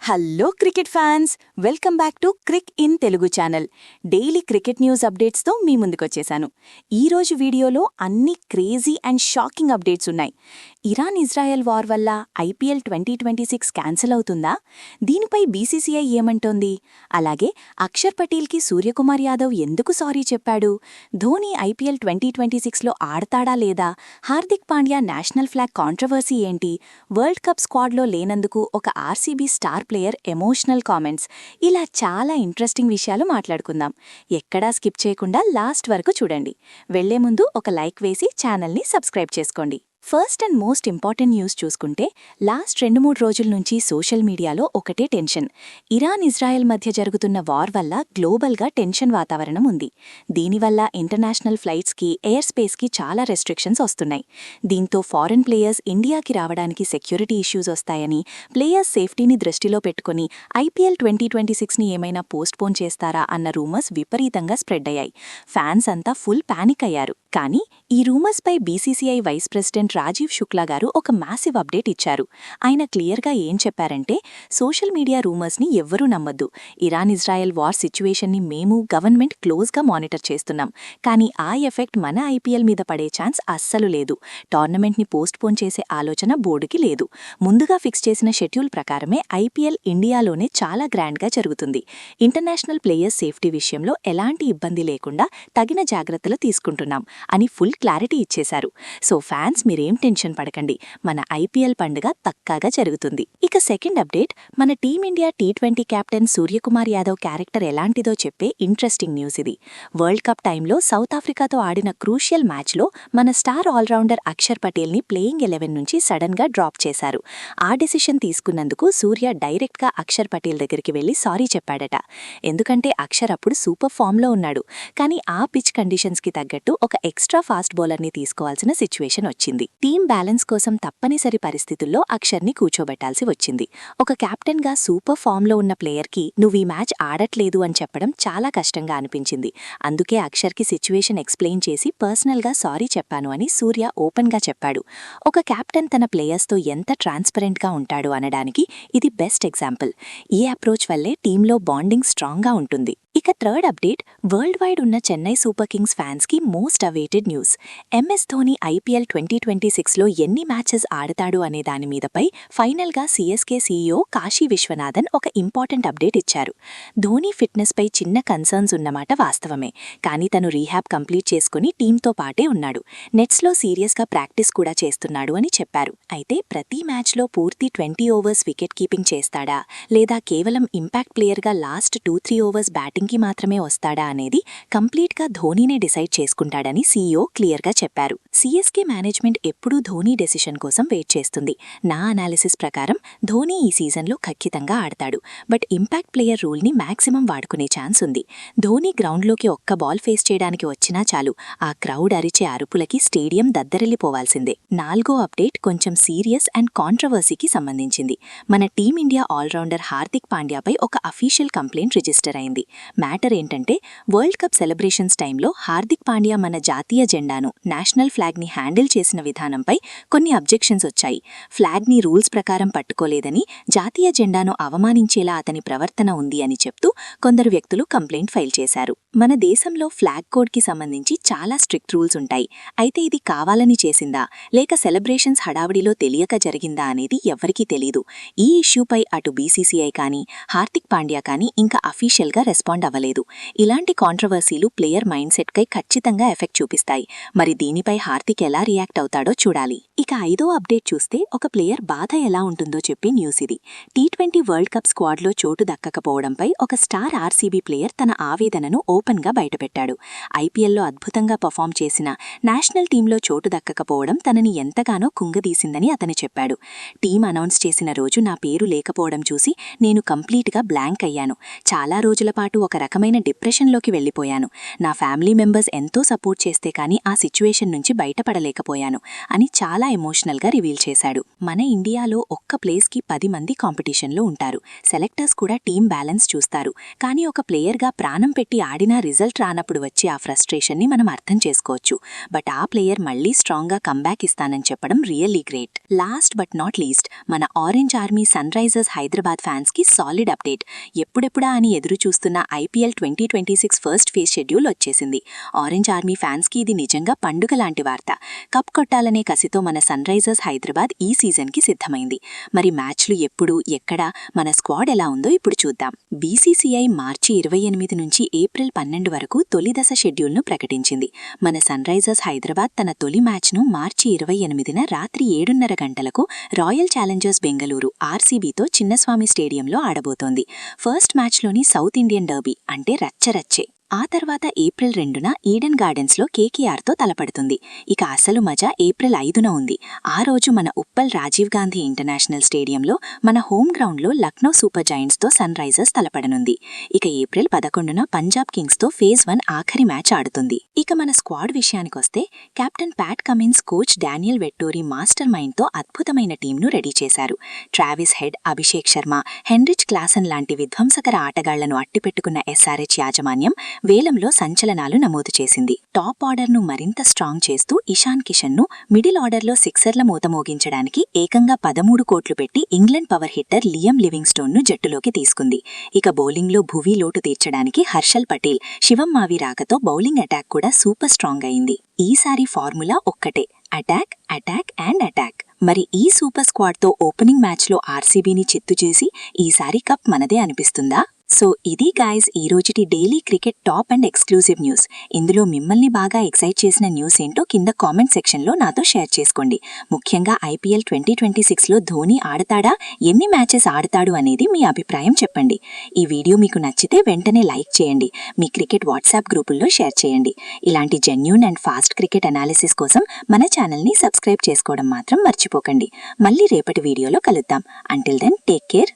Hello cricket fans, welcome back to crick in Telugu channel. Daily cricket news అప్డేట్స్తో మీ ముందుకొచ్చేశాను. ఈరోజు వీడియోలో అన్ని క్రేజీ అండ్ షాకింగ్ అప్డేట్స్ ఉన్నాయి. ఇరాన్ ఇజ్రాయెల్ వార్ వల్ల ఐపీఎల్ 2026 క్యాన్సిల్ అవుతుందా? దీనిపై బీసీసీఐ ఏమంటోంది? అలాగే అక్షర్ పటేల్కి సూర్యకుమార్ యాదవ్ ఎందుకు సారీ చెప్పాడు? ధోని ఐపీఎల్ 2026లో ఆడతాడా లేదా? Hardik Pandya national flag controversy ఏంటి? వరల్డ్ కప్ స్క్వాడ్లో లేనందుకు ఒక RCB star player emotional comments, ఇలా చాలా ఇంట్రెస్టింగ్ విషయాలు మాట్లాడుకుందాం. ఎక్కడా స్కిప్ చేయకుండా లాస్ట్ వరకు చూడండి. వెళ్లే ముందు ఒక లైక్ వేసి ఛానల్ని సబ్స్క్రైబ్ చేసుకోండి. First and most important news చూసుకుంటే, లాస్ట్ 2-3 రోజుల నుంచి సోషల్ మీడియాలో ఒకటే టెన్షన్. ఇరాన్ ఇజ్రాయెల్ మధ్య జరుగుతున్న వార్ వల్ల గ్లోబల్గా టెన్షన్ వాతావరణం ఉంది. దీనివల్ల ఇంటర్నేషనల్ ఫ్లైట్స్కి, ఎయిర్ స్పేస్కి చాలా రెస్ట్రిక్షన్స్ వస్తున్నాయి. దీంతో ఫారెన్ ప్లేయర్స్ ఇండియాకి రావడానికి సెక్యూరిటీ ఇష్యూస్ వస్తాయని, ప్లేయర్స్ సేఫ్టీని దృష్టిలో పెట్టుకుని ఐపీఎల్ 2026ని ఏమైనా పోస్ట్పోన్ చేస్తారా అన్న రూమర్స్ విపరీతంగా స్ప్రెడ్ అయ్యాయి. ఫ్యాన్స్ అంతా ఫుల్ పానిక్ అయ్యారు. కానీ ఈ రూమర్స్పై BCCI vice president Rajiv Shukla గారు ఒక మ్యాసివ్ అప్డేట్ ఇచ్చారు. ఆయన క్లియర్గా ఏం చెప్పారంటే, సోషల్ మీడియా రూమర్స్ని ఎవ్వరూ నమ్మొద్దు. ఇరాన్ ఇజ్రాయెల్ వార్ సిచ్యువేషన్ని మేము గవర్నమెంట్ క్లోజ్గా మానిటర్ చేస్తున్నాం. కానీ ఆ ఎఫెక్ట్ మన ఐపీఎల్ మీద పడే ఛాన్స్ అస్సలు లేదు. టోర్నమెంట్ని పోస్ట్పోన్ చేసే ఆలోచన బోర్డుకి లేదు. ముందుగా ఫిక్స్ చేసిన షెడ్యూల్ ప్రకారమే ఐపీఎల్ ఇండియాలోనే చాలా గ్రాండ్గా జరుగుతుంది. ఇంటర్నేషనల్ ప్లేయర్స్ సేఫ్టీ విషయంలో ఎలాంటి ఇబ్బంది లేకుండా తగిన జాగ్రత్తలు తీసుకుంటున్నాం అని ఫుల్ క్లారిటీ ఇచ్చేశారు. సో ఫ్యాన్స్, మీరేం టెన్షన్ పడకండి. మన ఐపీఎల్ పండుగ పక్కాగా జరుగుతుంది. ఇక సెకండ్ అప్డేట్, మన team India T20 captain Suryakumar Yadav character ఎలాంటిదో చెప్పే ఇంట్రెస్టింగ్ న్యూస్ ఇది. వరల్డ్ కప్ టైంలో సౌత్ ఆఫ్రికాతో ఆడిన క్రూషియల్ మ్యాచ్లో మన స్టార్ ఆల్రౌండర్ అక్షర్ పటేల్ని ప్లేయింగ్ 11 నుంచి సడన్గా డ్రాప్ చేశారు. ఆ డెసిషన్ తీసుకున్నందుకు సూర్య డైరెక్ట్గా అక్షర్ పటేల్ దగ్గరికి వెళ్లి సారీ చెప్పాడట. ఎందుకంటే అక్షర్ అప్పుడు సూపర్ ఫామ్లో ఉన్నాడు. కానీ ఆ పిచ్ కండిషన్స్కి తగ్గట్టు ఒక ఎక్స్ట్రా ఫాస్ట్ బౌలర్ని తీసుకోవాల్సిన సిచ్యువేషన్ వచ్చింది. టీమ్ బ్యాలెన్స్ కోసం తప్పనిసరి పరిస్థితుల్లో అక్షర్ని కూర్చోబెట్టాల్సి వచ్చింది. ఒక కెప్టెన్గా సూపర్ ఫామ్లో ఉన్న ప్లేయర్కి నువ్వు ఈ మ్యాచ్ ఆడట్లేదు అని చెప్పడం చాలా కష్టంగా అనిపించింది. అందుకే అక్షర్కి సిచ్యువేషన్ ఎక్స్ప్లెయిన్ చేసి పర్సనల్గా సారీ చెప్పాను అని సూర్య ఓపెన్గా చెప్పాడు. ఒక కెప్టెన్ తన ప్లేయర్స్తో ఎంత ట్రాన్స్పరెంట్గా ఉంటాడు అనడానికి ఇది బెస్ట్ ఎగ్జాంపుల్. ఈ అప్రోచ్ వల్లే టీంలో బాండింగ్ స్ట్రాంగ్గా ఉంటుంది. ఇక థర్డ్ అప్డేట్, వరల్డ్ వైడ్ ఉన్న చెన్నై సూపర్ కింగ్స్ ఫ్యాన్స్కి most awaited news. MS Dhoni IPL 2026లో ఎన్ని మ్యాచెస్ ఆడతాడు అనే దాని మీదపై ఫైనల్గా సీఎస్కే సీఈఓ కాశీ విశ్వనాథన్ ఒక ఇంపార్టెంట్ అప్డేట్ ఇచ్చారు. ధోని ఫిట్నెస్పై చిన్న కన్సర్న్స్ ఉన్నమాట వాస్తవమే. కానీ తను రీహాబ్ కంప్లీట్ చేసుకుని టీంతో పాటే ఉన్నాడు. నెట్స్లో సీరియస్గా ప్రాక్టీస్ కూడా చేస్తున్నాడు అని చెప్పారు. అయితే ప్రతి మ్యాచ్లో పూర్తి 20 ఓవర్స్ వికెట్ కీపింగ్ చేస్తాడా, లేదా కేవలం ఇంపాక్ట్ ప్లేయర్గా లాస్ట్ 2-3 ఓవర్స్ బ్యాటింగ్ కి మాత్రమే వస్తాడా అనేది కంప్లీట్గా ధోనీనే డిసైడ్ చేసుకుంటాడని సీఈఓ క్లియర్గా చెప్పారు. సీఎస్కే మేనేజ్మెంట్ ఎప్పుడూ ధోనీ డెసిషన్ కోసం వెయిట్ చేస్తుంది. నా అనాలిసిస్ ప్రకారం ధోనీ ఈ సీజన్లో ఖచ్చితంగా ఆడతాడు. బట్ ఇంపాక్ట్ ప్లేయర్ రూల్ని మ్యాక్సిమం వాడుకునే ఛాన్స్ ఉంది. ధోనీ గ్రౌండ్లోకి ఒక్క బాల్ ఫేస్ చేయడానికి వచ్చినా చాలు, ఆ క్రౌడ్ అరిచే అరుపులకి స్టేడియం దద్దరిల్లిపోవాల్సిందే. నాలుగో అప్డేట్ కొంచెం సీరియస్ అండ్ కాంట్రవర్సీకి సంబంధించింది. మన టీమిండియా ఆల్రౌండర్ హార్దిక్ పాండ్యాపై ఒక అఫీషియల్ కంప్లైంట్ రిజిస్టర్ అయింది. మ్యాటర్ ఏంటంటే, వరల్డ్ కప్ సెలబ్రేషన్స్ టైంలో హార్దిక్ పాండ్యా మన జాతీయ జెండాను, నేషనల్ ఫ్లాగ్ని హ్యాండిల్ చేసిన విధానంపై కొన్ని అబ్జెక్షన్స్ వచ్చాయి. ఫ్లాగ్ని రూల్స్ ప్రకారం పట్టుకోలేదని, జాతీయ జెండాను అవమానించేలా అతని ప్రవర్తన ఉంది అని చెప్తూ కొందరు వ్యక్తులు కంప్లైంట్ ఫైల్ చేశారు. మన దేశంలో ఫ్లాగ్ కోడ్కి సంబంధించి చాలా స్ట్రిక్ట్ రూల్స్ ఉంటాయి. అయితే ఇది కావాలని చేసిందా, లేక సెలబ్రేషన్స్ హడావిడిలో తెలియక జరిగిందా అనేది ఎవ్వరికీ తెలీదు. ఈ ఇష్యూపై అటు బీసీసీఐ కానీ, హార్దిక్ పాండ్యా కానీ ఇంకా అఫీషియల్గా రెస్పాండ్ అవ్వలేదు. ఇలాంటి కాంట్రవర్సీలు ప్లేయర్ మైండ్ సెట్కై ఖచ్చితంగా ఎఫెక్ట్ చూపిస్తాయి. మరి దీనిపై హార్దిక్ ఎలా రియాక్ట్ అవుతాడో చూడాలి. ఇక ఐదో అప్డేట్ చూస్తే, ఒక ప్లేయర్ బాధ ఎలా ఉంటుందో చెప్పే న్యూస్ ఇది. T20 వరల్డ్ కప్ స్క్వాడ్లో చోటు దక్కకపోవడంపై ఒక స్టార్ ఆర్సీబీ ప్లేయర్ తన ఆవేదనను ఓపెన్గా బయటపెట్టాడు. ఐపీఎల్లో అద్భుతంగా పర్ఫామ్ చేసిన నేషనల్ టీంలో చోటు దక్కకపోవడం తనని ఎంతగానో కుంగదీసిందని అతను చెప్పాడు. టీం అనౌన్స్ చేసిన రోజు నా పేరు లేకపోవడం చూసి నేను కంప్లీట్గా బ్లాంక్ అయ్యాను. చాలా రోజుల పాటు ఒక రకమైన డిప్రెషన్లోకి వెళ్లిపోయాను. నా ఫ్యామిలీ మెంబర్స్ ఎంతో సపోర్ట్ చేశారు చేస్తే కానీ ఆ సిచ్యువేషన్ నుంచి బయటపడలేకపోయాను అని చాలా ఎమోషనల్గా రివీల్ చేశాడు. మన ఇండియాలో ఒక్క ప్లేస్కి 10 మంది కాంపిటీషన్లో ఉంటారు. సెలెక్టర్స్ కూడా టీం బ్యాలెన్స్ చూస్తారు. కానీ ఒక ప్లేయర్గా ప్రాణం పెట్టి ఆడినా రిజల్ట్ రానప్పుడు వచ్చే ఆ ఫ్రస్ట్రేషన్ని మనం అర్థం చేసుకోవచ్చు. బట్ ఆ ప్లేయర్ మళ్లీ స్ట్రాంగ్గా కంబ్యాక్ ఇస్తానని చెప్పడం really great. Last but not least, మన orange army sun risers Hyderabad ఫ్యాన్స్కి సాలిడ్ అప్డేట్. ఎప్పుడెప్పుడా అని ఎదురు చూస్తున్న IPL 2026 ఫస్ట్ ఫేజ్ షెడ్యూల్ వచ్చేసింది. ఆరెంజ్ ఆర్మీ ఫ్యాన్స్కి ఇది నిజంగా పండుగ లాంటి వార్త. కప్ కొట్టాలనే కసితో మన సన్ రైజర్స్ హైదరాబాద్ ఈ సీజన్కి సిద్ధమైంది. మరి మ్యాచ్లు ఎప్పుడు, ఎక్కడ, మన స్క్వాడ్ ఎలా ఉందో ఇప్పుడు చూద్దాం. BCCI మార్చి 28 నుంచి ఏప్రిల్ 12 వరకు తొలి దశ షెడ్యూల్ను ప్రకటించింది. మన సన్ రైజర్స్ హైదరాబాద్ తన తొలి మ్యాచ్ను మార్చి 28న రాత్రి 7:30 గంటలకు రాయల్ ఛాలెంజర్స్ బెంగళూరు RCBతో చిన్నస్వామి స్టేడియంలో ఆడబోతోంది. ఫస్ట్ మ్యాచ్లోని సౌత్ ఇండియన్ డర్బీ అంటే రచ్చరచ్చే. ఆ తర్వాత ఏప్రిల్ 2న ఈడెన్ గార్డెన్స్లో KKRతో తలపడుతుంది. ఇక అసలు మజా ఏప్రిల్ 5న ఉంది. ఆ రోజు మన ఉప్పల్ రాజీవ్ గాంధీ ఇంటర్నేషనల్ స్టేడియంలో మన హోమ్ గ్రౌండ్లో లక్నో సూపర్ జైంట్స్తో సన్ రైజర్స్ తలపడనుంది. ఇక ఏప్రిల్ 11న పంజాబ్ కింగ్స్తో ఫేజ్ 1 ఆఖరి మ్యాచ్ ఆడుతుంది. ఇక మన స్క్వాడ్ విషయానికొస్తే captain Pat Cummins, coach Daniel Vettori master మైండ్తో అద్భుతమైన టీంను రెడీ చేశారు. Travis Head, Abhishek Sharma, Heinrich Klaasen లాంటి విధ్వంసకర ఆటగాళ్లను అట్టిపెట్టుకున్న SRH యాజమాన్యం వేలంలో సంచలనాలు నమోదు చేసింది. టాప్ ఆర్డర్ను మరింత స్ట్రాంగ్ చేస్తూ ఇషాన్ కిషన్ను మిడిల్ ఆర్డర్లో సిక్సర్ల మూత మోగించడానికి ఏకంగా 13 కోట్లు పెట్టి ఇంగ్లాండ్ పవర్ హిట్టర్ లియం లివింగ్స్టోన్ను జట్టులోకి తీసుకుంది. ఇక బౌలింగ్లో భువీ లోటు తీర్చడానికి హర్షల్ పటేల్, శివం మావి రాకతో బౌలింగ్ అటాక్ కూడా సూపర్ స్ట్రాంగ్ అయింది. ఈసారి ఫార్ములా ఒక్కటే, అటాక్, అటాక్ అండ్ అటాక్. మరి ఈ సూపర్ స్క్వాడ్తో ఓపెనింగ్ మ్యాచ్లో RCBని చిత్తు చేసి ఈసారి కప్ మనదే అనిపిస్తుందా? సో ఇది గాయ్స్ ఈ రోజుటి daily cricket top and exclusive news. ఇందులో మిమ్మల్ని బాగా ఎక్సైట్ చేసిన న్యూస్ ఏంటో కింద కామెంట్ సెక్షన్లో నాతో షేర్ చేసుకోండి. ముఖ్యంగా IPL 2026లో ధోని ఆడతాడా, ఎన్ని మ్యాచెస్ ఆడతాడు అనేది మీ అభిప్రాయం చెప్పండి. ఈ వీడియో మీకు నచ్చితే వెంటనే లైక్ చేయండి, మీ క్రికెట్ వాట్సాప్ గ్రూపుల్లో షేర్ చేయండి. ఇలాంటి genuine and fast cricket analysis కోసం మన ఛానల్ని సబ్స్క్రైబ్ చేసుకోవడం మాత్రం మర్చిపోకండి. మళ్ళీ రేపటి వీడియోలో కలుద్దాం. Until then take care.